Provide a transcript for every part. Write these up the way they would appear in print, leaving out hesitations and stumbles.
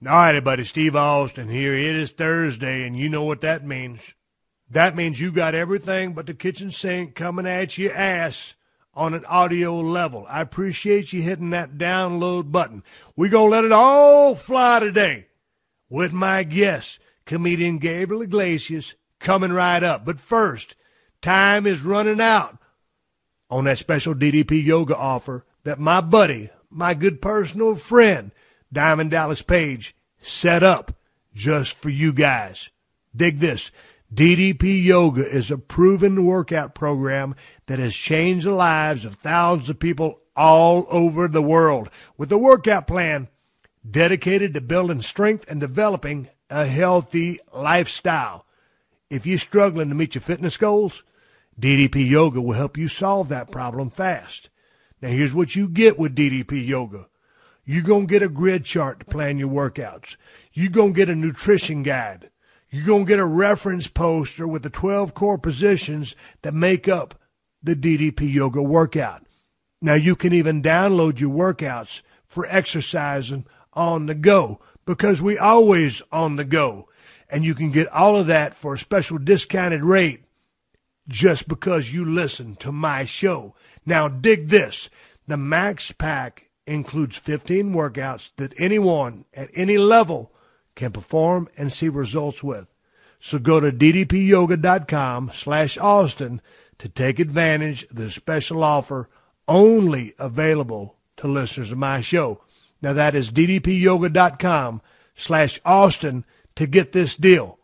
All right, everybody, Steve Austin here. It is Thursday, and you know what that means. That means you got everything but the kitchen sink coming at your ass on an audio level. I appreciate you hitting that download button. We're going to let it all fly today with my guest, comedian Gabriel Iglesias, coming right up. But first, time is running out on that special DDP yoga offer that my buddy, my good personal friend, Diamond Dallas Page, set up just for you guys. Dig this. DDP Yoga is a proven workout program that has changed the lives of thousands of people all over the world. With a workout plan dedicated to building strength and developing a healthy lifestyle. If you're struggling to meet your fitness goals, DDP Yoga will help you solve that problem fast. Now, here's what you get with DDP Yoga. You're going to get a grid chart to plan your workouts. You're going to get a nutrition guide. You're going to get a reference poster with the 12 core positions that make up the DDP Yoga workout. Now, you can even download your workouts for exercising on the go because we always on the go. And you can get all of that for a special discounted rate just because you listen to my show. Now, dig this. The Max Pack includes 15 workouts that anyone at any level can perform and see results with. So go to ddpyoga.com/Austin to take advantage of the special offer only available to listeners of my show. Now that is ddpyoga.com/Austin to get this deal.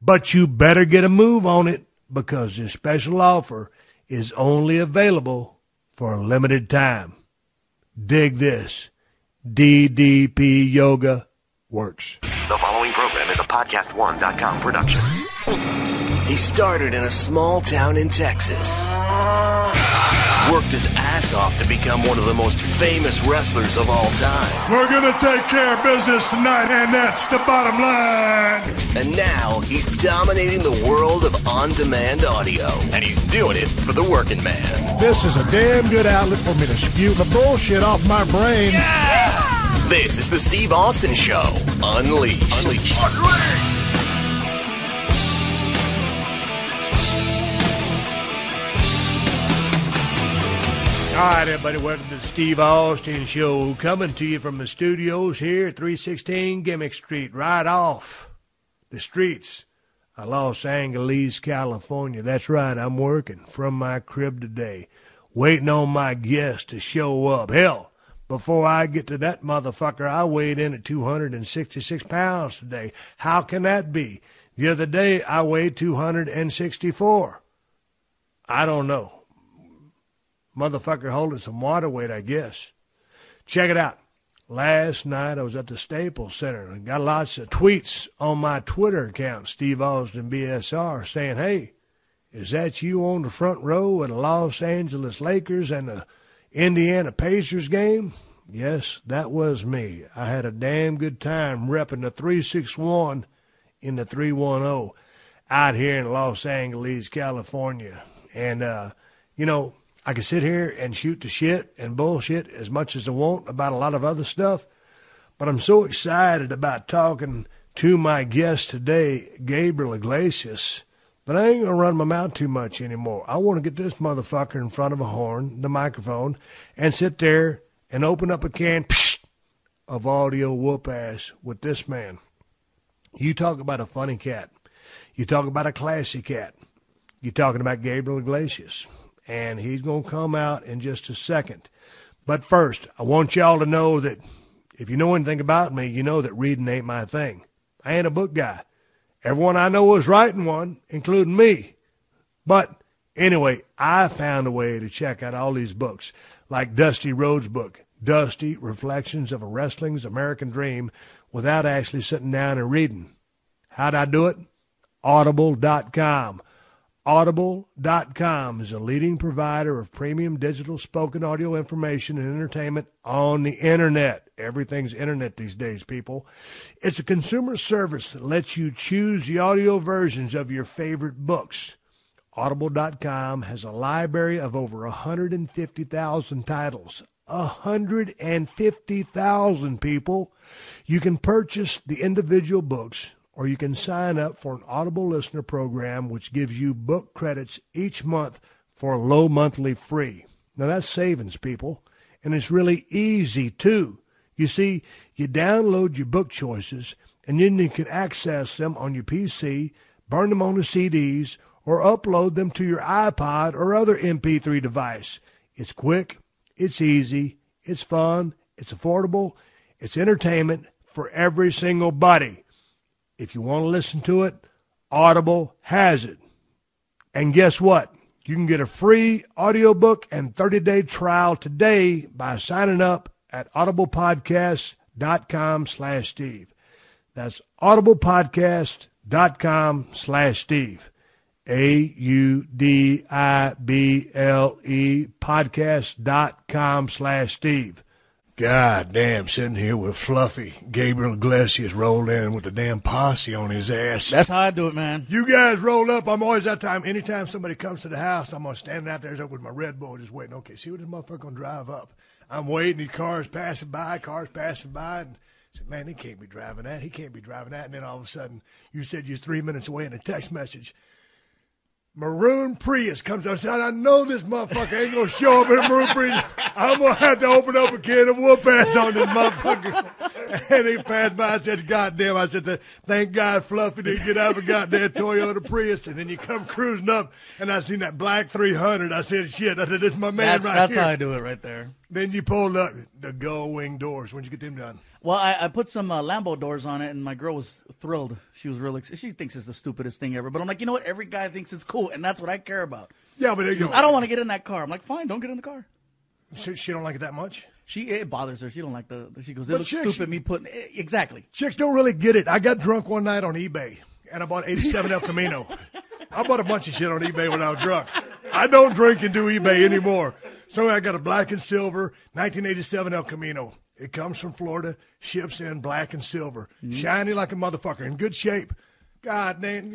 But you better get a move on it because this special offer is only available for a limited time. Dig this. DDP Yoga works. The following program is a podcast1.com production. He started in a small town in Texas. Worked his ass off to become one of the most famous wrestlers of all time. We're going to take care of business tonight, and that's the bottom line. And now he's dominating the world of on-demand audio. And he's doing it for the working man. This is a damn good outlet for me to spew the bullshit off my brain. Yeah! This is the Steve Austin Show. Unleashed. All right, everybody, welcome to the Steve Austin Show, coming to you from the studios here at 316 Gimmick Street, right off the streets of Los Angeles, California. That's right, I'm working from my crib today, waiting on my guest to show up. Hell, before I get to that motherfucker, I weighed in at 266 pounds today. How can that be? The other day, I weighed 264. I don't know. Motherfucker holding some water weight, I guess. Check it out. Last night I was at the Staples Center and got lots of tweets on my Twitter account, Steve Austin BSR, saying, hey, is that you on the front row at the Los Angeles Lakers and the Indiana Pacers game? Yes, that was me. I had a damn good time repping the 361 in the 310 out here in Los Angeles, California. And, I can sit here and shoot the shit and bullshit as much as I want about a lot of other stuff, but I'm so excited about talking to my guest today, Gabriel Iglesias, that I ain't going to run my mouth too much anymore. I want to get this motherfucker in front of a horn, the microphone, and sit there and open up a can of audio whoop-ass with this man. You talk about a funny cat. You talk about a classy cat. You're talking about Gabriel Iglesias. And he's going to come out in just a second. But first, I want y'all to know that if you know anything about me, you know that reading ain't my thing. I ain't a book guy. Everyone I know is writing one, including me. But anyway, I found a way to check out all these books, like Dusty Rhodes' book, Dusty, Reflections of a Wrestling's American Dream, without actually sitting down and reading. How'd I do it? Audible.com. Audible.com is a leading provider of premium digital spoken audio information and entertainment on the internet. Everything's internet these days, people. It's a consumer service that lets you choose the audio versions of your favorite books. Audible.com has a library of over 150,000 titles 150,000 people. You can purchase the individual books, or you can sign up for an Audible listener program, which gives you book credits each month for a low monthly fee. Now, that's savings, people, and it's really easy, too. You see, you download your book choices, and then you can access them on your PC, burn them on the CDs, or upload them to your iPod or other MP3 device. It's quick, it's easy, it's fun, it's affordable, it's entertainment for every single buddy. If you want to listen to it, Audible has it. And guess what? You can get a free audiobook and 30-day trial today by signing up at audiblepodcast.com/Steve. That's audiblepodcast.com/Steve. AUDIBLE podcast.com/Steve. God damn, sitting here with Fluffy. Gabriel Iglesias rolled in with the damn posse on his ass. That's how I do it, man. You guys roll up. I'm always that time. Anytime somebody comes to the house, I'm going to stand out there with my Red Bull just waiting. Okay, see what this motherfucker going to drive up. I'm waiting. These cars passing by. And I said, man, he can't be driving that. He can't be driving that. And then all of a sudden, you said you're 3 minutes away in a text message. Maroon Prius comes up and said, I know this motherfucker ain't going to show up in a Maroon Prius. I'm going to have to open up a can of whoop ass on this motherfucker. And he passed by and said, God damn. I said, thank God Fluffy didn't get out of a goddamn Toyota Prius. And then you come cruising up, and I seen that black 300. I said, shit. I said, this is my man right here. That's how I do it right there. Then you pulled up the gull wing doors. When'd you get them done? Well, I put some Lambo doors on it, and my girl was thrilled. She was really excited. She thinks it's the stupidest thing ever. But I'm like, you know what? Every guy thinks it's cool, and that's what I care about. Yeah, but she goes, I don't want to get in that car. I'm like, fine, don't get in the car. She don't like it that much? It bothers her. She don't like she goes, it looks stupid me putting, exactly. Chicks don't really get it. I got drunk one night on eBay, and I bought 87 El Camino. I bought a bunch of shit on eBay when I was drunk. I don't drink and do eBay anymore. So I got a black and silver 1987 El Camino. It comes from Florida, ships in black and silver, shiny like a motherfucker, in good shape. God damn,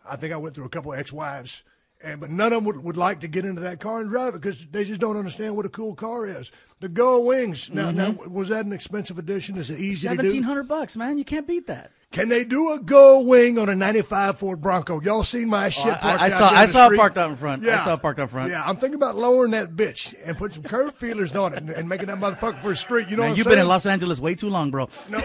I think I went through a couple of ex-wives, but none of them would like to get into that car and drive it because they just don't understand what a cool car is. The Gull Wings, now, was that an expensive addition? Is it easy to do? $1,700, man. You can't beat that. Can they do a Gull Wing on a 95 Ford Bronco? Y'all seen my shit parked out there I saw it parked out in front. Yeah. I saw it parked out front. Yeah, I'm thinking about lowering that bitch and putting some curb feelers on it and making that motherfucker for a street. You know what I'm saying? You've been in Los Angeles way too long, bro. No,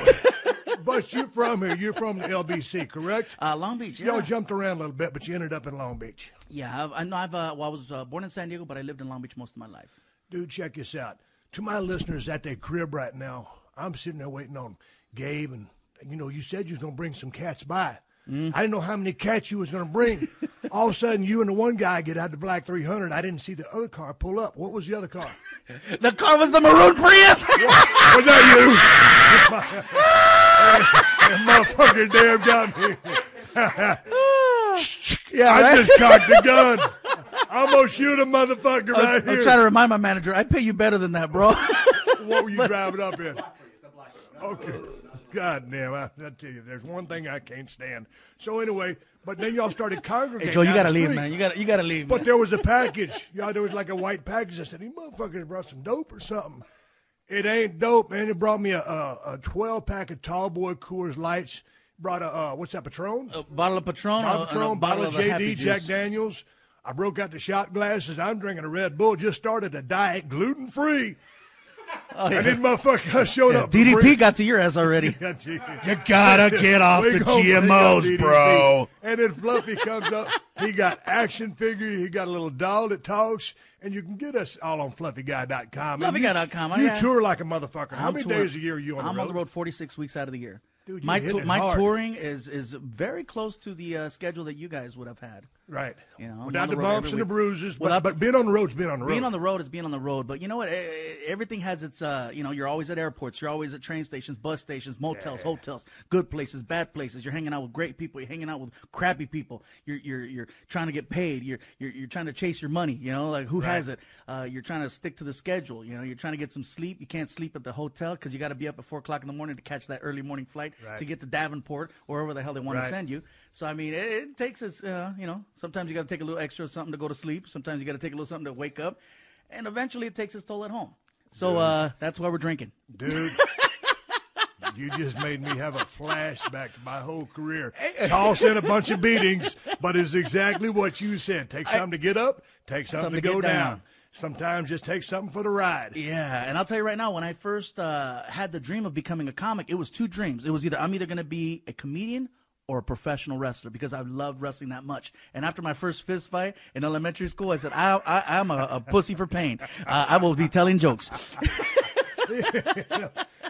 but you're from here. You're from the LBC, correct? Long Beach, yeah. Y'all jumped around a little bit, but you ended up in Long Beach. Yeah, I know. I was born in San Diego, but I lived in Long Beach most of my life. Dude, check this out. To my listeners at their crib right now, I'm sitting there waiting on Gabe, and you said you was going to bring some cats by. I didn't know how many cats you was going to bring. All of a sudden, you and the one guy get out the black 300. I didn't see the other car pull up. What was the other car? The car was the Maroon Prius. Was that you? That motherfucker damn got me. Yeah, I right? just cocked the gun. I'm going to shoot a motherfucker right here. I'm trying to remind my manager, I pay you better than that, bro. What were you driving up in? Okay. God damn, I tell you, there's one thing I can't stand. So anyway, but then y'all started congregating. Hey, Joe, you got to leave, man. You got to leave, man. But there was a package. There was like a white package. I said, these motherfuckers brought some dope or something. It ain't dope, man. It brought me a 12-pack of Tall Boy Coors Lights. Brought a, what's that, Patron? A bottle of Patron. Bottle of JD, Jack Daniels. I broke out the shot glasses. I'm drinking a Red Bull. Just started a diet, gluten-free. Oh, yeah. And then motherfucker showed up. DDP got to your ass already. You gotta get off the GMOs, bro. And then Fluffy comes up. He got action figure. He got a little doll that talks. And you can get us all on fluffyguy.com. Fluffyguy.com. You tour like a motherfucker. How many days a year are you on the road? I'm on the road 46 weeks out of the year. Dude, my touring is very close to the schedule that you guys would have had. Right. I'm without on the bumps and the bruises. Without, but being on the road is being on the road. Being on the road is being on the road. But you know what? Everything has its, you're always at airports. You're always at train stations, bus stations, motels, hotels, good places, bad places. You're hanging out with great people. You're hanging out with crappy people. You're trying to get paid. You're trying to chase your money. Like who has it? You're trying to stick to the schedule. You're trying to get some sleep. You can't sleep at the hotel because you got to be up at 4 o'clock in the morning to catch that early morning flight to get to Davenport or wherever the hell they want to send you. So, I mean, it takes us, sometimes you got to take a little extra something to go to sleep. Sometimes you got to take a little something to wake up. And eventually it takes its toll at home. So that's why we're drinking. Dude, you just made me have a flashback to my whole career. Toss in a bunch of beatings, but it's exactly what you said. Take something to get up, take something to go get down. down. Sometimes just take something for the ride. Yeah, and I'll tell you right now, when I first had the dream of becoming a comic, it was two dreams. It was I'm either going to be a comedian or a professional wrestler because I loved wrestling that much. And after my first fist fight in elementary school, I said, I'm a pussy for pain. I will be telling jokes.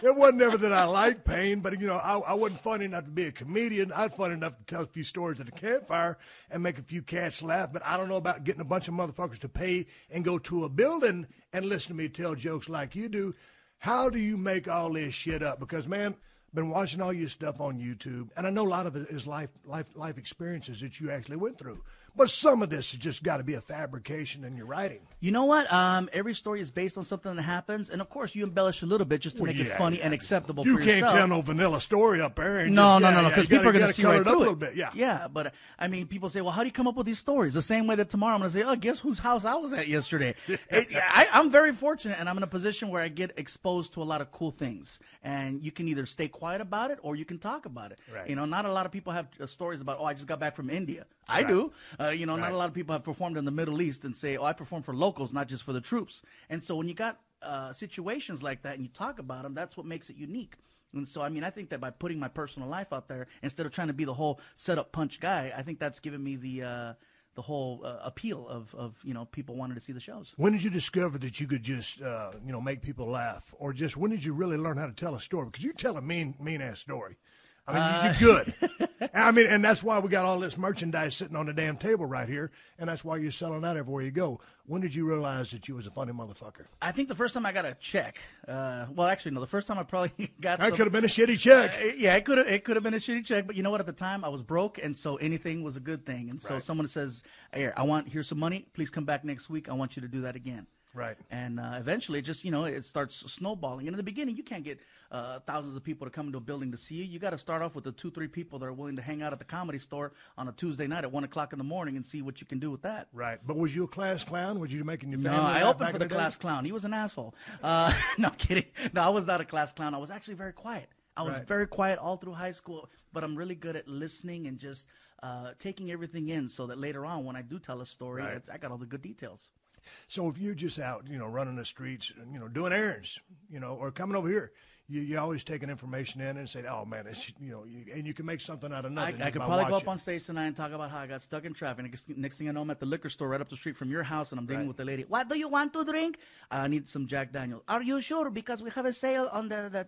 It wasn't ever that I liked pain, but, I wasn't funny enough to be a comedian. I was funny enough to tell a few stories at the campfire and make a few cats laugh, but I don't know about getting a bunch of motherfuckers to pay and go to a building and listen to me tell jokes like you do. How do you make all this shit up? Because, man, been watching all your stuff on YouTube, and I know a lot of it is life experiences that you actually went through. But some of this has just got to be a fabrication in your writing. You know what? Every story is based on something that happens, and of course you embellish a little bit just to make it funny and acceptable You for yourself. can't tell no vanilla story up there. And No, because people are going to see right it up through a little it. bit, yeah. Yeah, but I mean, people say, well, how do you come up with these stories? The same way that tomorrow I'm going to say, oh, guess whose house I was at yesterday. I'm very fortunate, and I'm in a position where I get exposed to a lot of cool things, and you can either stay quiet about it or you can talk about it. Right. Not a lot of people have stories about, oh, I just got back from India. I do. Not a lot of people have performed in the Middle East and say, oh, I perform for locals, not just for the troops. And so when you got situations like that and you talk about them, that's what makes it unique. And so, I mean, I think that by putting my personal life out there, instead of trying to be the whole set-up punch guy, I think that's given me the whole appeal of people wanting to see the shows. When did you discover that you could just, make people laugh? Or just when did you really learn how to tell a story? Because you tell a mean-ass story. I mean, you're good. I mean, and that's why we got all this merchandise sitting on the damn table right here, and that's why you're selling out everywhere you go. When did you realize that you was a funny motherfucker? I think the first time I got a check, the first time I probably got That could have been a shitty check. It could have been a shitty check, but you know what? At the time, I was broke, and so anything was a good thing. And so someone says, here, here's some money. Please come back next week. I want you to do that again. Right. And eventually, it starts snowballing. And in the beginning, you can't get thousands of people to come into a building to see you. You got to start off with the 2-3 people that are willing to hang out at the Comedy Store on a Tuesday night at 1 o'clock in the morning and see what you can do with that. Right. But was you a class clown? Was you making your family? No, I opened for the class clown. He was an asshole. No, I'm kidding. No, I was not a class clown. I was actually very quiet. I was very quiet all through high school, but I'm really good at listening and just taking everything in so that later on when I do tell a story, I got all the good details. So if you're just out, running the streets, doing errands, or coming over here, you always taking information in and say, oh, man, it's, and you can make something out of nothing. I could probably go up on stage tonight and talk about how I got stuck in traffic. Next thing I know, I'm at the liquor store right up the street from your house, and I'm dealing with the lady. What do you want to drink? I need some Jack Daniels. Are you sure? Because we have a sale on the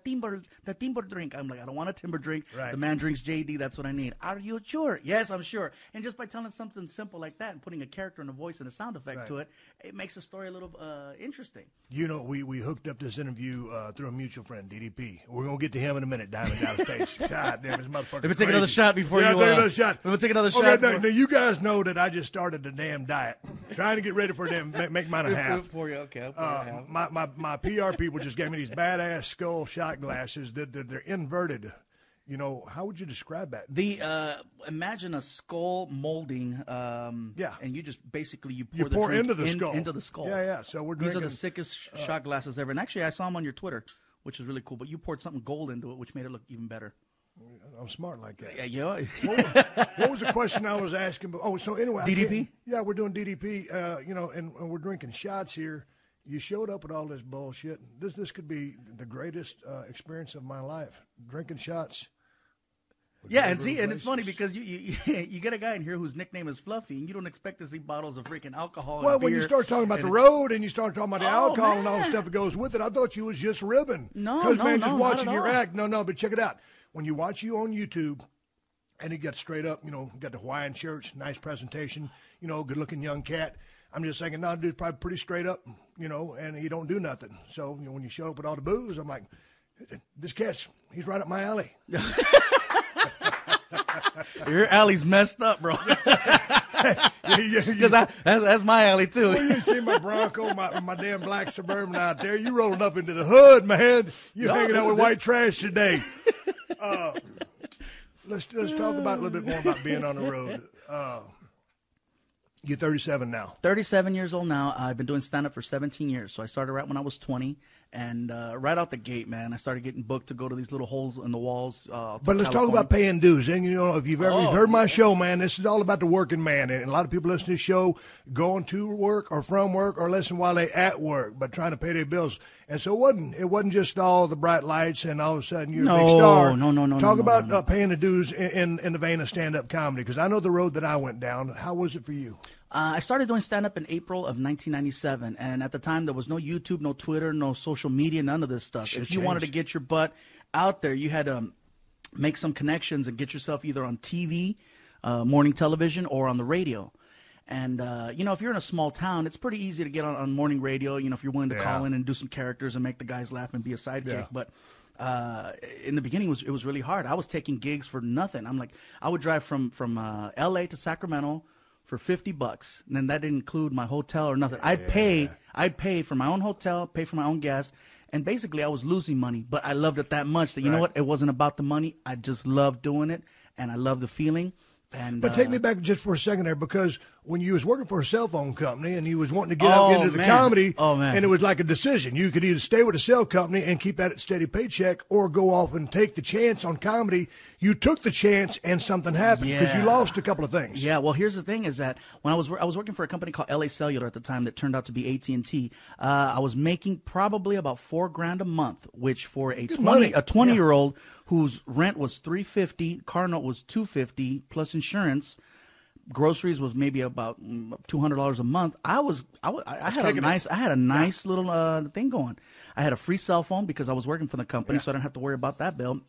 timber drink. I'm like, I don't want a timber drink. Right. The man drinks JD. That's what I need. Are you sure? Yes, I'm sure. And just by telling something simple like that and putting a character and a voice and a sound effect to it, it makes the story a little interesting. We hooked up this interview through a mutual friend, DDP. We're going to get to him in a minute down in Dallas Space. God damn, this motherfucker. Let me take another shot before you... take another shot. Let me take another shot. Okay, now, you guys know that I just started the damn diet. Trying to get ready for them, make mine a half. For you, okay. I'll pour you half. My PR people just gave me these badass skull shot glasses. They're inverted. How would you describe that? Imagine a skull molding. And you just basically you pour the pour drink into the skull. Into the skull. Yeah. So we're drinking. These are the sickest shot glasses ever. And actually, I saw them on your Twitter, which is really cool. But you poured something gold into it, which made it look even better. I'm smart like that. Yeah. What was the question I was asking? Oh, so anyway, DDP. Yeah, we're doing DDP. And we're drinking shots here. You showed up with all this bullshit. This could be the greatest experience of my life. Drinking shots. Yeah, and it's funny because you get a guy in here whose nickname is Fluffy, and you don't expect to see bottles of freaking alcohol. Well, and when beer you start talking about the road and you start talking about the alcohol and all the stuff that goes with it, I thought you was just ribbing. No, just watching your act. No, but check it out. When you watch you on YouTube, and he got straight up, got the Hawaiian shirts, nice presentation, good-looking young cat. I'm just thinking, no, dude's probably pretty straight up, and he don't do nothing. So when you show up with all the booze, I'm like, this cat's, he's right up my alley. Your alley's messed up, bro. Because that's my alley too. Well, you see my Bronco, my damn black Suburban out there. You rolling up into the hood, man. You hanging out with white trash today. Let's talk about a little bit more about being on the road. You're 37 now. 37 years old now. I've been doing stand-up for 17 years. So I started right when I was 20. And right out the gate, man, I started getting booked to go to these little holes in the walls. But let's talk about paying dues. And, you know, if you've ever heard my show, man, this is all about the working man. And a lot of people listen to this show going to work or from work or listen while they at work, but trying to pay their bills. And so it wasn't just all the bright lights and all of a sudden you're a big star. No. Talk about paying the dues in the vein of stand-up comedy, because I know the road that I went down. How was it for you? I started doing stand-up in April of 1997, and at the time there was no YouTube, no Twitter, no social media, none of this stuff. If you wanted to get your butt out there, you had to make some connections and get yourself either on TV, morning television, or on the radio. And, you know, if you're in a small town, it's pretty easy to get on morning radio, you know, if you're willing to call in and do some characters and make the guys laugh and be a sidekick. Yeah. But in the beginning, it was really hard. I was taking gigs for nothing. I would drive from L.A. to Sacramento for $50, and then that didn't include my hotel or nothing. I'd pay for my own hotel, pay for my own gas, and basically I was losing money. But I loved it that much that you know what? It wasn't about the money. I just loved doing it, and I loved the feeling. But take me back just for a second there, because when you was working for a cell phone company and you was wanting to get up into the comedy, and it was like a decision. You could either stay with a cell company and keep that steady paycheck or go off and take the chance on comedy. You took the chance and something happened because you lost a couple of things. Yeah, well, here's the thing is that when I was working for a company called LA Cellular at the time that turned out to be AT&T, I was making probably about $4,000 a month, which for a 20-year-old whose rent was $350, car note was $250 plus insurance, groceries was maybe about $200 a month. I had a nice little thing going. I had a free cell phone because I was working for the company, so I didn't have to worry about that bill,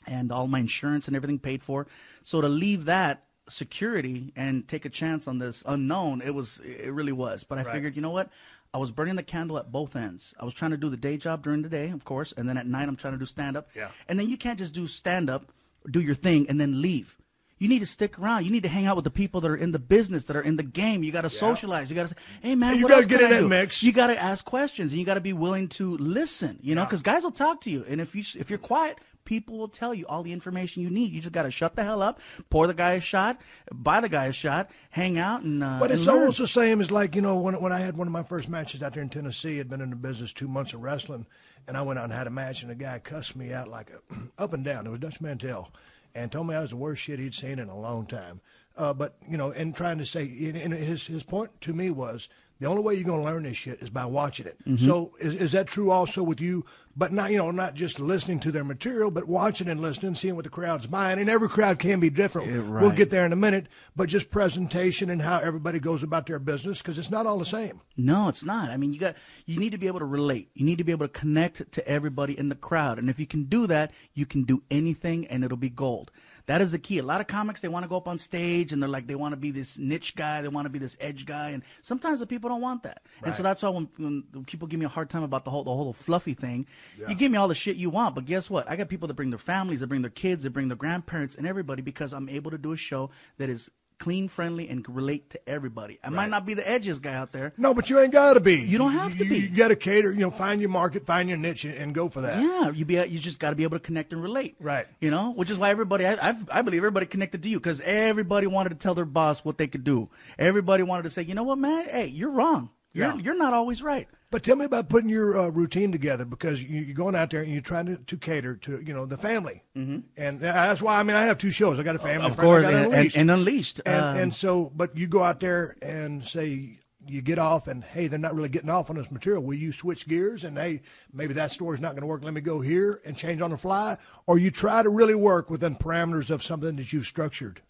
and all my insurance and everything paid for. So to leave that security and take a chance on this unknown, it really was. But I figured, you know what? I was burning the candle at both ends. I was trying to do the day job during the day, of course, and then at night I'm trying to do stand-up. Yeah. And then you can't just do stand-up, do your thing, and then leave. You need to stick around. You need to hang out with the people that are in the business, that are in the game. You got to socialize. You got to say, hey, man, you what else get can in I do? that mix. You got to ask questions, and you got to be willing to listen, you know, because guys will talk to you. And if you're quiet, people will tell you all the information you need. You just got to shut the hell up, pour the guy a shot, buy the guy a shot, hang out, and But it's learn. almost the same as, like, you know, when I had one of my first matches out there in Tennessee. I'd been in the business 2 months of wrestling, and I went out and had a match, and the guy cussed me out like up and down. It was Dutch Mantel, and told me I was the worst shit he'd seen in a long time. But, you know, and trying to say, and his point to me was, the only way you're going to learn this shit is by watching it. Mm-hmm. So is that true also with you? But not just listening to their material, but watching and listening, seeing what the crowd's buying. And every crowd can be different. Yeah, right. We'll get there in a minute. But just presentation and how everybody goes about their business, because it's not all the same. No, it's not. I mean, you need to be able to relate. You need to be able to connect to everybody in the crowd. And if you can do that, you can do anything, and it'll be gold. That is the key. A lot of comics, they want to go up on stage, and they want to be this niche guy, they want to be this edge guy, and sometimes the people don't want that. Right. And so that's why when people give me a hard time about the whole fluffy thing, you give me all the shit you want, but guess what? I got people that bring their families, that bring their kids, that bring their grandparents, and everybody, because I'm able to do a show that is clean, friendly, and can relate to everybody. I might not be the edgiest guy out there. No, but you ain't got to be. You don't have to be. You got to cater, find your market, find your niche, and go for that. Yeah, you just got to be able to connect and relate. Right. Which is why everybody, I believe everybody connected to you, because everybody wanted to tell their boss what they could do. Everybody wanted to say, you know what, man? Hey, you're wrong. You're not always right. But tell me about putting your routine together, because you're going out there and you're trying to cater to the family, and that's why I have two shows. I got a family, of course, and Unleashed, and so. But you go out there and say you get off, and hey, they're not really getting off on this material. Will you switch gears and hey, maybe that story's not going to work. Let me go here and change on the fly, or you try to really work within parameters of something that you've structured?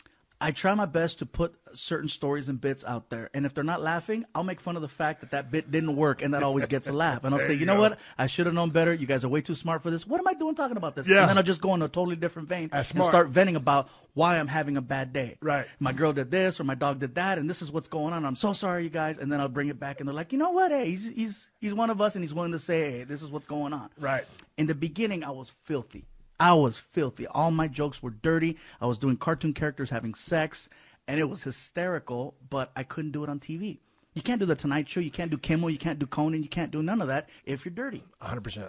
I try my best to put certain stories and bits out there. And if they're not laughing, I'll make fun of the fact that bit didn't work, and that always gets a laugh. And I'll say, you know what? I should have known better. You guys are way too smart for this. What am I doing talking about this? Yeah. And then I'll just go in a totally different vein and start venting about why I'm having a bad day. Right. My girl did this, or my dog did that, and this is what's going on. I'm so sorry, you guys. And then I'll bring it back, and they're like, you know what? Hey, he's one of us, and he's willing to say, hey, this is what's going on. Right. In the beginning, I was filthy. All my jokes were dirty. I was doing cartoon characters having sex, and it was hysterical, but I couldn't do it on TV. You can't do The Tonight Show. You can't do Kimmel. You can't do Conan. You can't do none of that if you're dirty. 100%.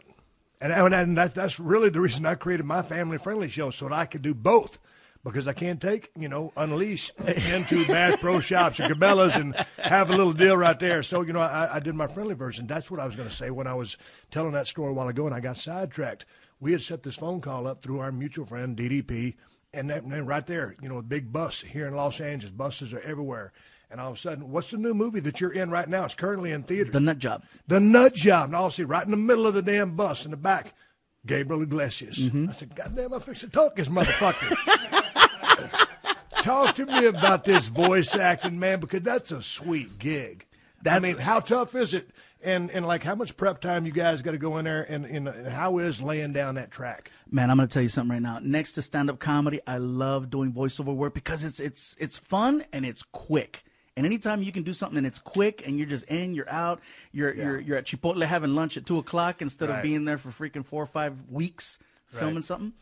And that's really the reason I created my family-friendly show, so that I could do both. because I can't take, Unleash into Bass Pro Shops or Cabela's and have a little deal right there. So, I did my friendly version. That's what I was going to say when I was telling that story a while ago, and I got sidetracked. We had set this phone call up through our mutual friend, DDP, and then right there, a big bus here in Los Angeles. Buses are everywhere. And all of a sudden, what's the new movie that you're in right now? It's currently in theaters. The Nut Job. The Nut Job. And I'll see right in the middle of the damn bus in the back, Gabriel Iglesias. I said, God damn, I fix to talk this motherfucker. Talk to me about this voice acting, man, because that's a sweet gig. How tough is it? And like, how much prep time you guys got to go in there, and how is laying down that track? Man, I'm going to tell you something right now. Next to stand-up comedy, I love doing voiceover work because it's fun and it's quick. And anytime you can do something and it's quick and you're just in, you're out, you're at Chipotle having lunch at 2:00 instead of being there for freaking 4 or 5 weeks filming something.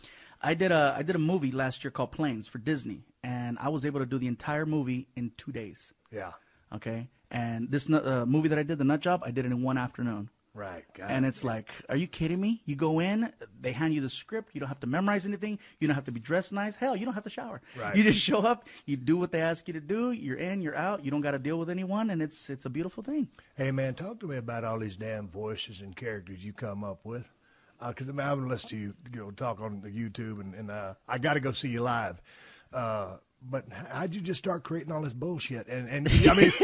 I did a movie last year called Planes for Disney, and I was able to do the entire movie in 2 days. Yeah. Okay. And this movie that I did, The Nut Job, I did it in 1 afternoon. Right. And it's like, are you kidding me? You go in, they hand you the script. You don't have to memorize anything. You don't have to be dressed nice. Hell, you don't have to shower. Right. You just show up. You do what they ask you to do. You're in, you're out. You don't got to deal with anyone, and it's a beautiful thing. Hey, man, talk to me about all these damn voices and characters you come up with. Because I'm going to listen to you, talk on the YouTube, and I got to go see you live. But how'd you just start creating all this bullshit? And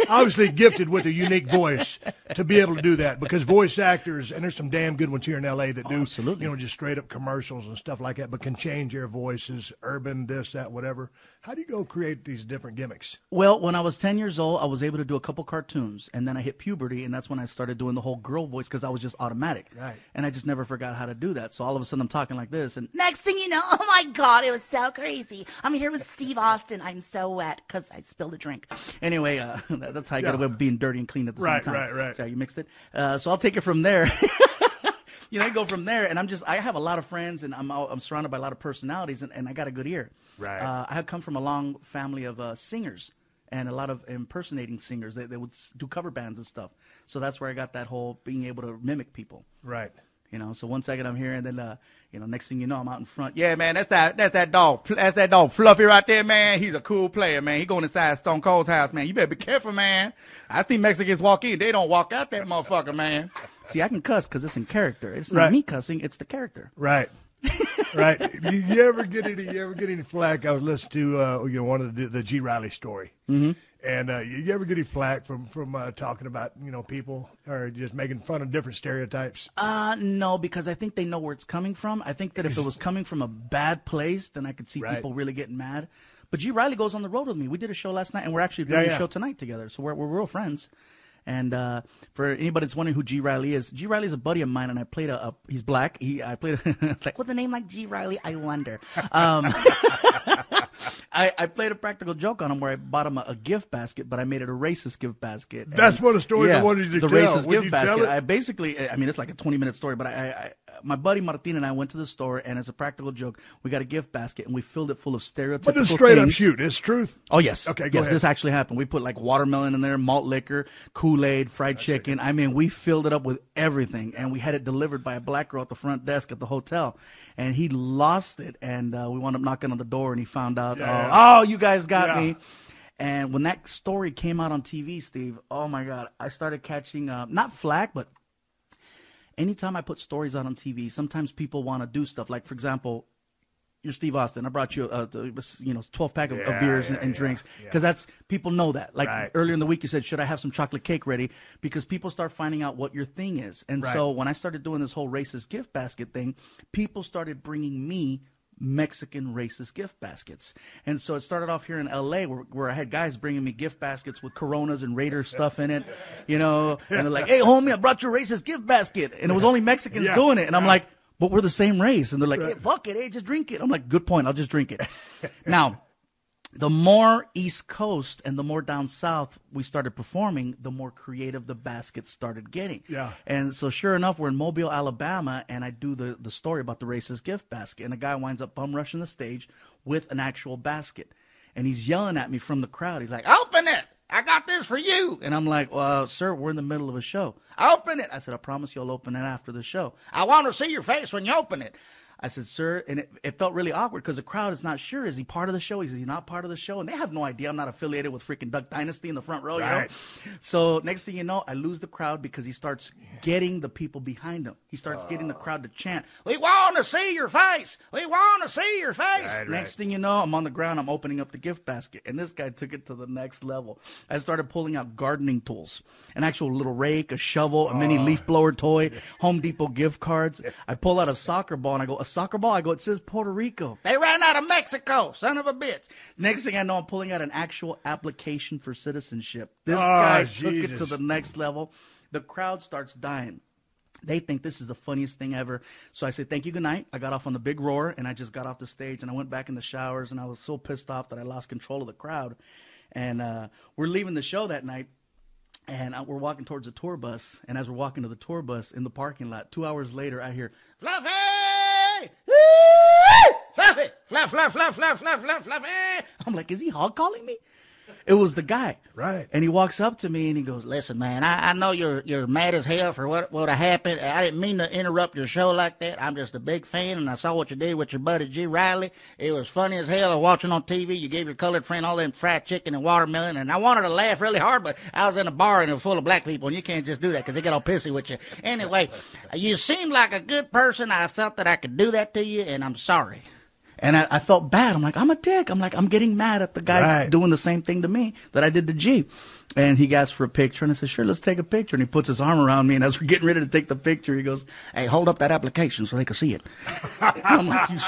obviously gifted with a unique voice to be able to do that, because voice actors, and there's some damn good ones here in L.A. that do, absolutely. Just straight up commercials and stuff like that, but can change their voices, urban, this, that, whatever. How do you go create these different gimmicks? Well, when I was 10 years old, I was able to do a couple cartoons, and then I hit puberty, and that's when I started doing the whole girl voice because I was just automatic. Right. And I just never forgot how to do that. So all of a sudden I'm talking like this, and Next thing you know, oh my God, it was so crazy. I'm here with Steve Austin. I'm so wet because I spilled a drink. anyway, that's how I get away with being dirty and clean at the same time. Right. So you mixed it. So I'll take it from there. I go from there, and I have a lot of friends, and I'm surrounded by a lot of personalities, and I got a good ear. Right. I have come from a long family of singers and a lot of impersonating singers. They would do cover bands and stuff. So that's where I got that whole being able to mimic people. Right. So 1 second I'm here, and then next thing you know, I'm out in front. Yeah, man, that's that dog. That's that dog Fluffy right there, man. He's a cool player, man. He going inside Stone Cold's house, man. You better be careful, man. I see Mexicans walk in. They don't walk out that motherfucker, man. See, I can cuss because it's in character. It's not me cussing. It's the character. Right. Right. You ever get any flack? I was listening to one of the G. Riley story. Mm-hmm. And you ever get any flack from talking about people or just making fun of different stereotypes? No, because I think they know where it's coming from. I think that if it was coming from a bad place, then I could see people really getting mad. But G. Riley goes on the road with me. We did a show last night, and we're actually doing a show tonight together. So we're real friends. And for anybody that's wondering who G. Riley is a buddy of mine, and I played he's black. I played it's like, With a name like G. Riley, I wonder. I played a practical joke on him where I bought him a gift basket, but I made it a racist gift basket. That's one of the stories I wanted you to tell. The racist gift basket. I basically, it's like a 20-minute story, but my buddy Martin and I went to the store, and as a practical joke, we got a gift basket, and we filled it full of stereotypical But it's straight things. up shoot. It's truth. Oh, yes. Okay, go ahead. This actually happened. We put like watermelon in there, malt liquor, Kool-Aid, fried chicken. We filled it up with everything, and we had it delivered by a black girl at the front desk at the hotel. And he lost it, and we wound up knocking on the door, and he found out, oh, you guys got me. And when that story came out on TV, Steve, oh, my God, I started catching, not flack, but anytime I put stories out on TV, sometimes people want to do stuff. Like, for example, you're Steve Austin. I brought you a 12-pack of beers and drinks because that's people know that. Like earlier in the week, you said, should I have some chocolate cake ready? Because people start finding out what your thing is. And so when I started doing this whole racist gift basket thing, people started bringing me Mexican racist gift baskets. And so it started off here in LA where I had guys bringing me gift baskets with Coronas and Raider stuff in it, and they're like, hey, homie, I brought you a racist gift basket. And it was only Mexicans doing it. And I'm like, but we're the same race. And they're like, hey, fuck it, hey, just drink it. I'm like, good point, I'll just drink it. Now, the more East Coast and the more down south we started performing, the more creative the baskets started getting. Yeah. And so sure enough, we're in Mobile, Alabama, and I do the story about the racist gift basket. And a guy winds up bum rushing the stage with an actual basket. And he's yelling at me from the crowd. He's like, open it! I got this for you. And I'm like, well, sir, we're in the middle of a show. Open it. I said, I promise you'll open it after the show. I want to see your face when you open it. I said, sir, and it felt really awkward because the crowd is not sure. Is he part of the show? Is he not part of the show? And they have no idea I'm not affiliated with freaking Duck Dynasty in the front row, you know? So next thing you know, I lose the crowd because he starts getting the people behind him. He starts getting the crowd to chant, "We want to see your face! We want to see your face!" Next thing you know, I'm on the ground. I'm opening up the gift basket. And this guy took it to the next level. I started pulling out gardening tools, an actual little rake, a shovel, a mini leaf blower toy, Home Depot gift cards. I pull out a soccer ball, and I go, "A soccer ball?" I go, "It says Puerto Rico." "They ran out of Mexico, son of a bitch." Next thing I know, I'm pulling out an actual application for citizenship. This guy took it to the next level. The crowd starts dying. They think this is the funniest thing ever. So I said, "Thank you, good night." I got off on the big roar, and I just got off the stage, and I went back in the showers, and I was so pissed off that I lost control of the crowd. And we're leaving the show that night. And we're walking towards the tour bus. And as we're walking to the tour bus in the parking lot, 2 hours later, I hear, "Fluffy! Fluffy! Fluff, fluff, fluff, fluff, fluff, fluff, fluffy!" I'm like, is he hog calling me? It was the guy. Right. And he walks up to me and he goes, "Listen, man, I know you're mad as hell for what happened. I didn't mean to interrupt your show like that. I'm just a big fan, and I saw what you did with your buddy G. Riley. It was funny as hell. I was watching on TV. You gave your colored friend all them fried chicken and watermelon, and I wanted to laugh really hard, but I was in a bar and it was full of black people, and you can't just do that because they get all pissy with you. Anyway, you seemed like a good person. I felt that I could do that to you, and I'm sorry." And I felt bad. I'm like, I'm a dick. I'm like, I'm getting mad at the guy doing the same thing to me that I did to G. And he asked for a picture, and I said, "Sure, let's take a picture." And he puts his arm around me, and as we're getting ready to take the picture, he goes, "Hey, hold up that application so they can see it." I'm like, "You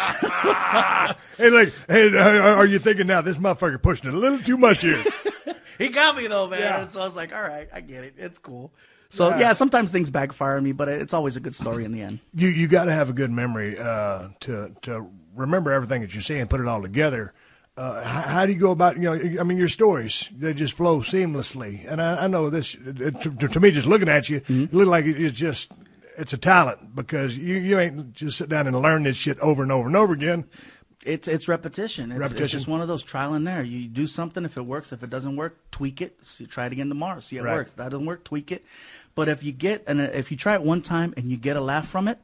Hey, are you thinking now, this motherfucker pushing it a little too much here? He got me, though, man. Yeah. And so I was like, all right, I get it. It's cool. So, yeah, sometimes things backfire on me, but it's always a good story in the end. You got to have a good memory to remember everything that you see and put it all together. How do you go about, your stories, they just flow seamlessly. And I know this, to me, just looking at you, it looks like it's a talent because you ain't just sit down and learn this shit over and over and over again. It's repetition. It's just one of those trial and error. You do something. If it works, if it doesn't work, tweak it. Try it again tomorrow. See if it works. If that doesn't work, tweak it. But if you try it one time and you get a laugh from it,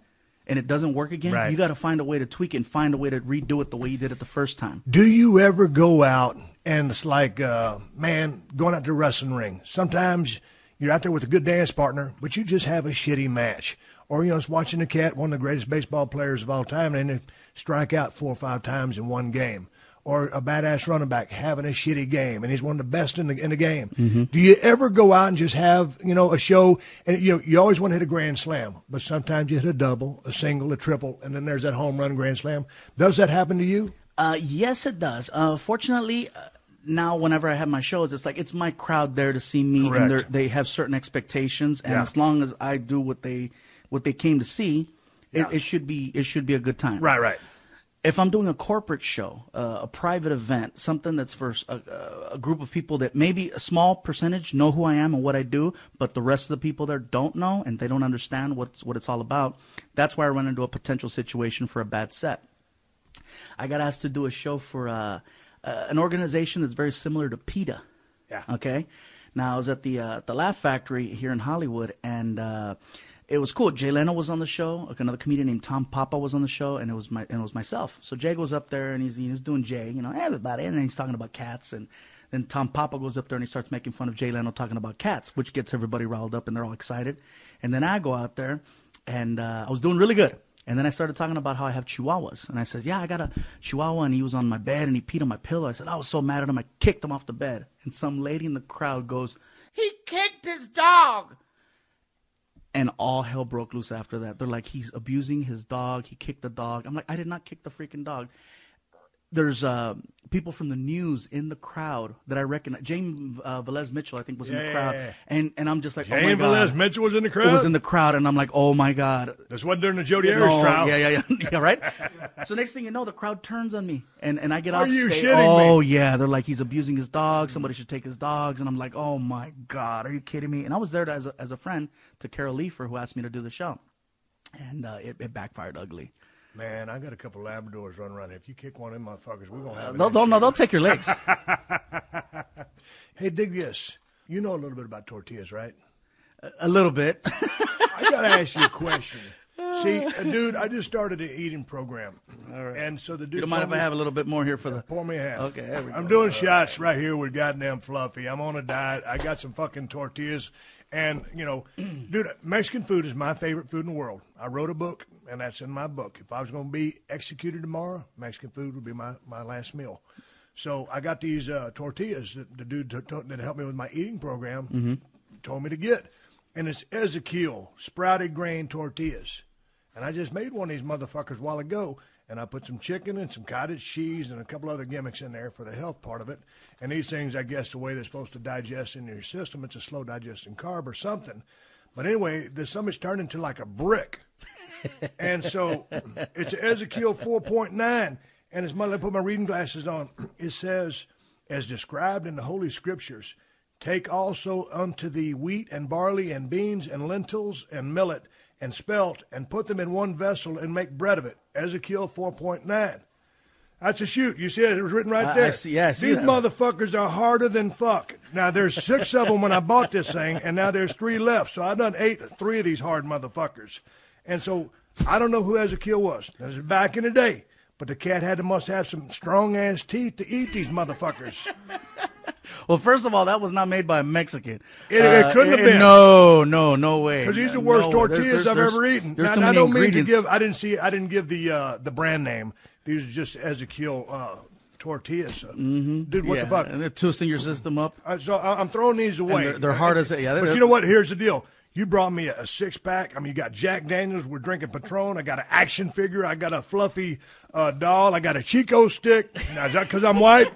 and it doesn't work again, you got to find a way to tweak it and find a way to redo it the way you did it the first time. Do you ever go out and it's like, going out to a wrestling ring? Sometimes you're out there with a good dance partner, but you just have a shitty match. Or, it's watching a cat, one of the greatest baseball players of all time, and they strike out 4 or 5 times in one game. Or a badass running back having a shitty game, and he's one of the best in the game. Mm-hmm. Do you ever go out and just have, a show, and you always want to hit a grand slam, but sometimes you hit a double, a single, a triple, and then there's that home run grand slam. Does that happen to you? Yes, it does. Fortunately, now whenever I have my shows, it's like it's my crowd there to see me, Correct. And they have certain expectations, and as long as I do what they came to see, it should be a good time. Right. If I'm doing a corporate show, a private event, something that's for a group of people that maybe a small percentage know who I am and what I do, but the rest of the people there don't know and they don't understand what it's all about, that's why I run into a potential situation for a bad set. I got asked to do a show for an organization that's very similar to PETA. Yeah. Okay? Now, I was at the Laugh Factory here in Hollywood, and it was cool. Jay Leno was on the show. Another comedian named Tom Papa was on the show, and it was myself. So Jay goes up there and he's doing Jay, everybody, and then he's talking about cats, and then Tom Papa goes up there and he starts making fun of Jay Leno talking about cats, which gets everybody riled up and they're all excited. And then I go out there and I was doing really good. And then I started talking about how I have chihuahuas. And I said, yeah, I got a chihuahua, and he was on my bed, and he peed on my pillow. I said, I was so mad at him, I kicked him off the bed. And some lady in the crowd goes, "He kicked his dog." And all hell broke loose after that. They're like, he's abusing his dog. He kicked the dog. I'm like, I did not kick the freaking dog. There's people from the news in the crowd that I recognize. James Velez Mitchell, I think, was in the crowd. Yeah. And I'm just like, oh, my God. Velez Mitchell was in the crowd? It was in the crowd, and I'm like, oh, my God. This wasn't during the Jody Ayers trial. Yeah, right? So next thing you know, the crowd turns on me, and I get off stage. Are you shitting me? Oh, yeah. They're like, he's abusing his dog. Somebody should take his dogs. And I'm like, oh, my God. Are you kidding me? And I was there as a friend to Carol Leifer, who asked me to do the show. And it backfired ugly. Man, I got a couple of Labradors running around here. If you kick one of them motherfuckers, we're going to have they'll take your legs. Hey, dig this. You know a little bit about tortillas, right? A little bit. I got to ask you a question. See, dude, I just started an eating program. All right. And so the dude You don't mind if told I me- have a little bit more here for the... Pour me a half. Okay, there we go. I'm doing shots right here with goddamn Fluffy. I'm on a diet. I got some fucking tortillas. And, dude, Mexican food is my favorite food in the world. I wrote a book, and that's in my book. If I was going to be executed tomorrow, Mexican food would be my last meal. So I got these tortillas that the dude that helped me with my eating program told me to get. And it's Ezekiel sprouted grain tortillas. And I just made one of these motherfuckers a while ago. And I put some chicken and some cottage cheese and a couple other gimmicks in there for the health part of it. And these things, I guess, the way they're supposed to digest in your system, it's a slow digesting carb or something. But anyway, the stomach's turned into like a brick. And so it's Ezekiel 4.9. And it's I put my reading glasses on. It says, as described in the Holy Scriptures, take also unto thee wheat and barley and beans and lentils and millet and spelt, and put them in one vessel and make bread of it. Ezekiel 4.9. That's a shoot. You see it? It was written right there. I see that. These motherfuckers are harder than fuck. Now, there's 6 of them when I bought this thing, and now there's 3 left. So I've done 3 of these hard motherfuckers. And so I don't know who Ezekiel was. This is back in the day. But the cat must have some strong-ass teeth to eat these motherfuckers. Well, first of all, that was not made by a Mexican. It couldn't have been. No way. Because these are the worst tortillas I've ever eaten. There's Now, I don't mean to ingredients. give. I didn't give the brand name. These are just Ezekiel tortillas. Dude, what the fuck? And they're twisting your system up. So I'm throwing these away. They're hard as But you know what? Here's the deal. You brought me a 6-pack. I mean, you got Jack Daniels. We're drinking Patron. I got an action figure. I got a fluffy doll. I got a Chico stick. Now, is that because I'm white?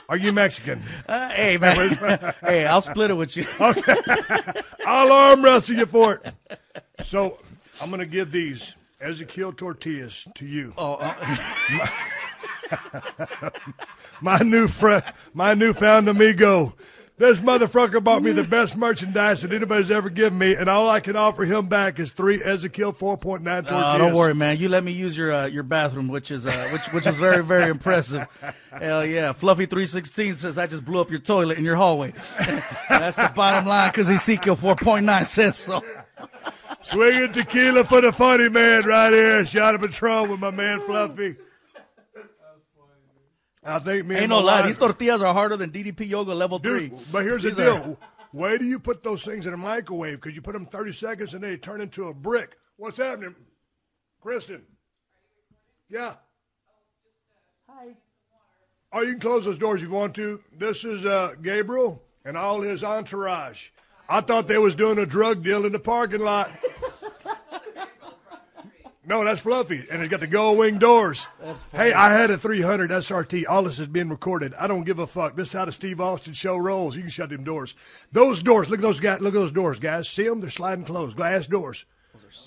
Are you Mexican? Hey, man. Hey, I'll split it with you. Okay. I'll arm wrestle you for it. So I'm going to give these Ezekiel tortillas to you. My newfound amigo. This motherfucker bought me the best merchandise that anybody's ever given me, and all I can offer him back is 3 Ezekiel 4.9 tortillas. Don't worry, man. You let me use your bathroom, which is which was very, very impressive. Hell yeah. Fluffy 316 says I just blew up your toilet in your hallway. That's the bottom line because Ezekiel 4.9 says so. Swinging tequila for the funny man right here. Shot of Patron with my man Fluffy. I think me Ain't and no my lie. wife- These tortillas are harder than DDP Yoga level 3. Dude, but here's the These are- deal. Where do you put those things in a microwave? Because you put them 30 seconds and they turn into a brick. What's happening? Kristen? Yeah. Hi. Oh, you can close those doors if you want to. This is Gabriel and all his entourage. I thought they was doing a drug deal in the parking lot. No, that's Fluffy, and it's got the gold wing doors. Hey, I had a 300 SRT. All this is being recorded. I don't give a fuck. This is how the Steve Austin show rolls. You can shut them doors. Those doors, look at those guys. Look at those doors, guys. See them? They're sliding closed, glass doors.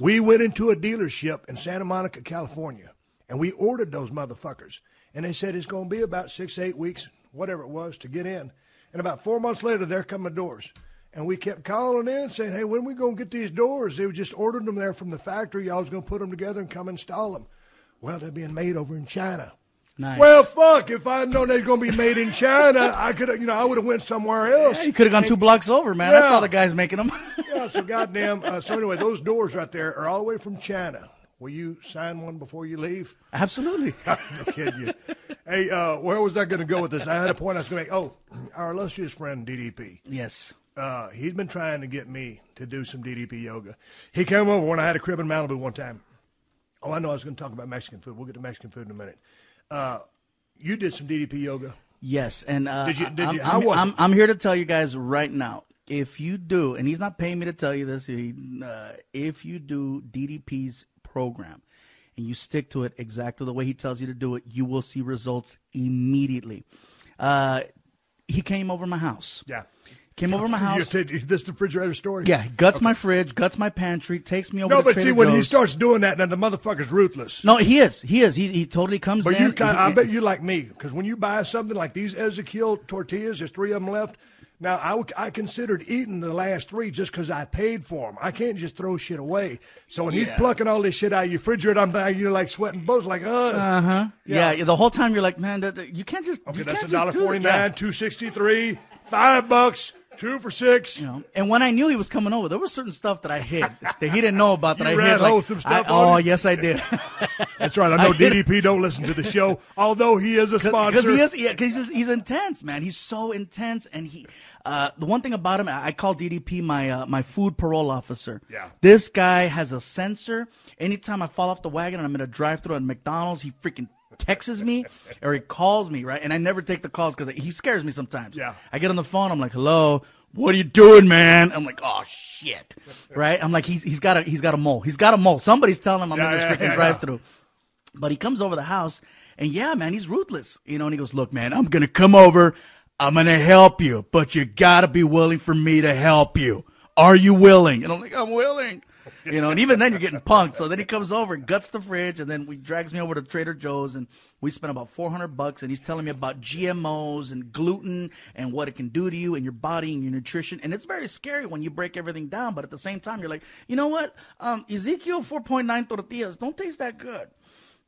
We went into a dealership in Santa Monica, California, and we ordered those motherfuckers. And they said it's going to be about 6 to 8 weeks, whatever it was, to get in. And about 4 months later, there come the doors. And we kept calling in saying, hey, when are we going to get these doors? They were just ordering them there from the factory. Y'all was going to put them together and come install them. Well, they're being made over in China. Nice. Well, fuck, if I'd known they were going to be made in China, I could have, I would have went somewhere else. Yeah, you could have gone 2 blocks over, man. I saw the guys making them. Yeah, so goddamn. So anyway, those doors right there are all the way from China. Will you sign one before you leave? Absolutely. I'm kidding you. Hey, where was I going to go with this? I had a point I was going to make. Oh, our illustrious friend, DDP. Yes. He's been trying to get me to do some DDP yoga. He came over when I had a crib in Malibu one time. Oh, I know I was going to talk about Mexican food. We'll get to Mexican food in a minute. You did some DDP yoga. Yes, and Did you? How was it? I'm here to tell you guys right now. If you do, and he's not paying me to tell you this, if you do DDP's program and you stick to it exactly the way he tells you to do it, you will see results immediately. He came over my house. Yeah. Came over my house. This the refrigerator story? Yeah, guts my fridge, guts my pantry, takes me over No, to but Trader see, when he Joe's. starts doing that, then the motherfucker's ruthless. No, he is. He totally comes But in. I bet you like me, because when you buy something like these Ezekiel tortillas, there's 3 of them left. Now, I considered eating the last 3 just because I paid for them. I can't just throw shit away. So when he's plucking all this shit out of your refrigerator, you're like sweating bullets, like, Yeah, the whole time you're like, man, you can't just. Okay, you that's can't just do $1.49, it. Yeah. $2.63, $5. 2 for 6. You know, and when I knew he was coming over, there was certain stuff that I hid that he didn't know about that You I hid. ran some stuff on oh, him? yes, I did. That's right. I know DDP don't listen to the show, although he is a sponsor. Because he's intense, man. He's so intense, and the one thing about him, I call DDP my food parole officer. Yeah. This guy has a sensor. Anytime I fall off the wagon and I'm in a drive-thru at McDonald's, he freaking texts me or he calls me, right? And I never take the calls because he scares me sometimes. Yeah. I get on the phone, I'm like, hello, what are you doing, man? I'm like, oh shit, right? I'm like, he's got a mole. He's got a mole. Somebody's telling him I'm in this freaking drive-thru. But he comes over the house, and yeah, man, he's ruthless, you know. And he goes, look, man, I'm gonna come over. I'm gonna help you, but you gotta be willing for me to help you. Are you willing? And I'm like, I'm willing. You know, and even then you're getting punked. So then he comes over and guts the fridge, and then he drags me over to Trader Joe's, and we spent about $400, and he's telling me about GMOs and gluten and what it can do to you and your body and your nutrition. And it's very scary when you break everything down, but at the same time, you're like, you know what? Ezekiel 4.9 tortillas don't taste that good.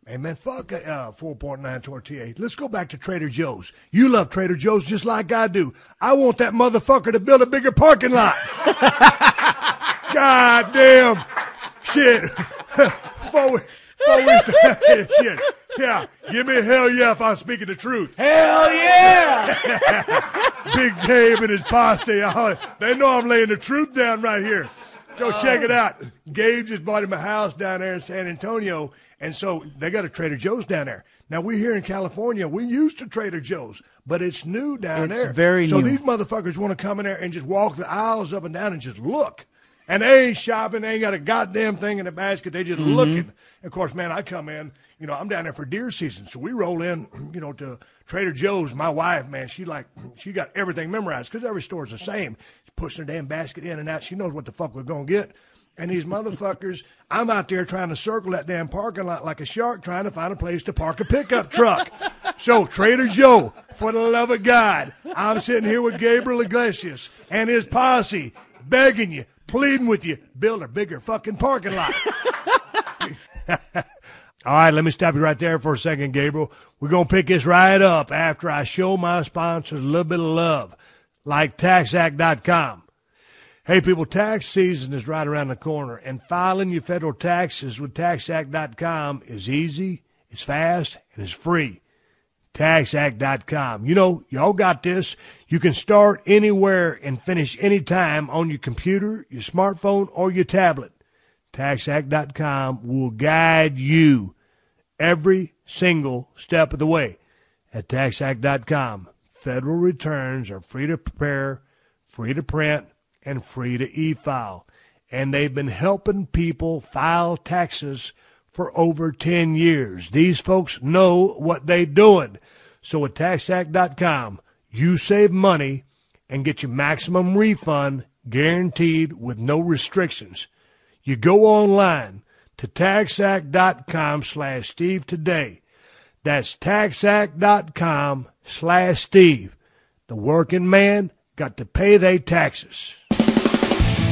Hey, man, fuck 4.9 tortilla. Let's go back to Trader Joe's. You love Trader Joe's just like I do. I want that motherfucker to build a bigger parking lot. God damn. Shit. Before we start, shit. Yeah, give me a hell yeah if I'm speaking the truth. Hell yeah! Big Gabe and his posse. Oh, they know I'm laying the truth down right here. So check it out. Gabe just bought him a house down there in San Antonio, and so they got a Trader Joe's down there. Now, we here in California, we used to Trader Joe's, but it's new down there. It's very new. So these motherfuckers want to come in there and just walk the aisles up and down and just look. And they ain't shopping. They ain't got a goddamn thing in the basket. They just looking. Of course, man, I come in. You know, I'm down there for deer season. So we roll in, you know, to Trader Joe's. My wife, man, she got everything memorized because every store's the same. She's pushing her damn basket in and out. She knows what the fuck we're going to get. And these motherfuckers, I'm out there trying to circle that damn parking lot like a shark trying to find a place to park a pickup truck. So, Trader Joe, for the love of God, I'm sitting here with Gabriel Iglesias and his posse begging you, pleading with you, build a bigger fucking parking lot. All right, let me stop you right there for a second, Gabriel. We're going to pick this right up after I show my sponsors a little bit of love, like TaxAct.com. Hey, people, tax season is right around the corner, and filing your federal taxes with TaxAct.com is easy, it's fast, and it's free. TaxAct.com. You know, y'all got this. You can start anywhere and finish anytime on your computer, your smartphone, or your tablet. TaxAct.com will guide you every single step of the way. At TaxAct.com, federal returns are free to prepare, free to print, and free to e-file. And they've been helping people file taxes for over 10 years. These folks know what they're doing. So at TaxAct.com, you save money and get your maximum refund guaranteed with no restrictions. You go online to TaxAct.com/Steve today. That's TaxAct.com/Steve. The working man got to pay their taxes.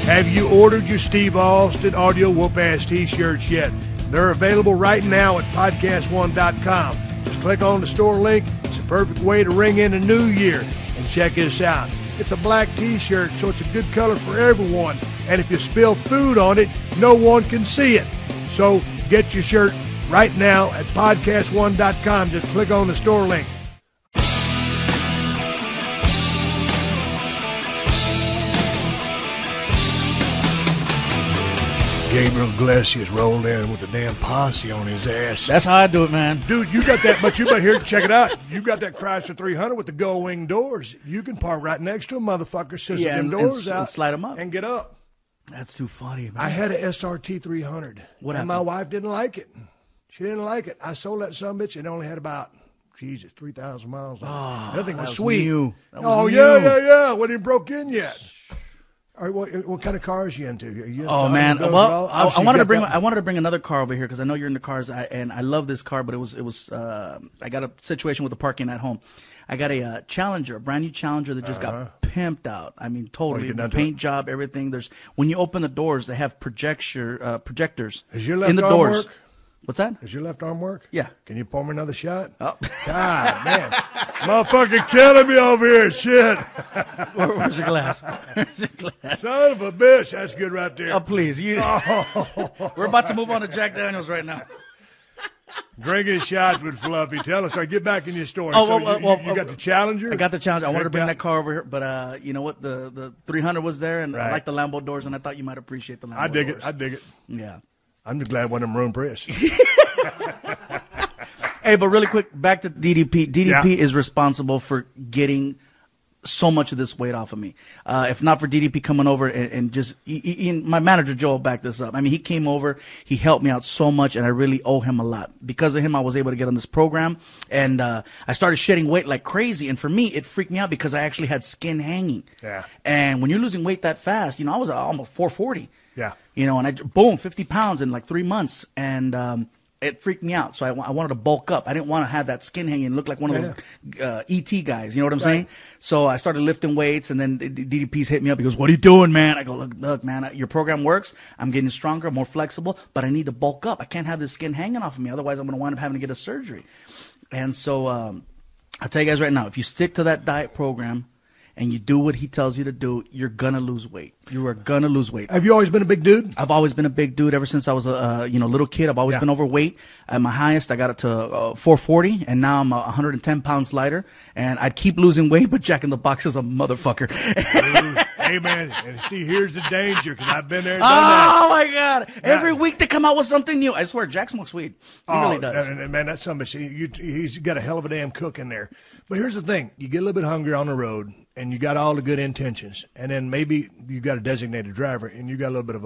Have you ordered your Steve Austin Audio Whoop-Ass t-shirts yet? They're available right now at PodcastOne.com. Just click on the store link. It's a perfect way to ring in the new year. And check this out. It's a black t-shirt, so it's a good color for everyone. And if you spill food on it, no one can see it. So get your shirt right now at PodcastOne.com. Just click on the store link. Gabriel Iglesias rolled in with the damn posse on his ass. That's how I do it, man. Dude, you got that, but you better here, check it out. You got that Chrysler 300 with the gull wing doors. You can park right next to a motherfucker, sit them doors out, and slide them up. and get up. That's too funny, man. I had an SRT 300. What and happened? my wife didn't like it. She didn't like it. I sold that sumbitch and it only had about, 3,000 miles on it. That thing was sweet. New. That was Oh, new. yeah. Wasn't even broke in yet. All right, what kind of cars you into? You into Oh man! those? Well, I Obviously, wanted you to bring got that- I wanted to bring another car over here because I know you're into cars, and I love this car. But it was I got a situation with the parking at home. I got a Challenger, a brand new Challenger that just got pimped out. I mean, totally get done to paint job, everything. There's when you open the doors, they have projectors Is your left in the arm doors. work? What's that? Does your left arm work? Yeah. Can you pour me another shot? Oh. God, man. Motherfucker killing me over here. Shit. Where's your glass? Where's your glass? Son of a bitch. That's good right there. Oh, please. We're about to move on to Jack Daniels right now. Drinking shots with Fluffy. Tell us. Get back in your story. Oh, So well, you got the Challenger? I got the Challenger. I wanted to bring Checked that car over here, but you know what? The 300 was there, and I Right. like the Lambo doors, and I thought you might appreciate the Lambo I dig doors. it. I dig it. Yeah. I'm just glad one of them room press. Hey, but really quick, back to DDP. DDP Yeah. is responsible for getting so much of this weight off of me. If not for DDP coming over and just, my manager Joel backed this up. I mean, he came over, he helped me out so much, and I really owe him a lot. Because of him, I was able to get on this program, and I started shedding weight like crazy. And for me, it freaked me out because I actually had skin hanging. Yeah. And when you're losing weight that fast, I was almost 440. Yeah. And boom, 50 pounds in like 3 months. And it freaked me out. So I wanted to bulk up. I didn't want to have that skin hanging and look like one of those ET guys. You know what I'm saying? So I started lifting weights, and then DDP's hit me up. He goes, "What are you doing, man?" I go, look, man, your program works. I'm getting stronger, more flexible, but I need to bulk up. I can't have this skin hanging off of me. Otherwise, I'm going to wind up having to get a surgery. And so I'll tell you guys right now, if you stick to that diet program and you do what he tells you to do, you're going to lose weight. You are going to lose weight. Have you always been a big dude? I've always been a big dude ever since I was a little kid. I've always been overweight. At my highest, I got it to 440, and now I'm 110 pounds lighter. And I'd keep losing weight, but Jack in the Box is a motherfucker. Hey, man, and see, here's the danger, because I've been there and done that. Oh, my God. Every week they come out with something new. I swear, Jack smokes weed. He really does. Man, that's somebody. He's got a hell of a damn cook in there. But here's the thing. You get a little bit hungry on the road, and you got all the good intentions, and then maybe you got a designated driver, and you got a little bit of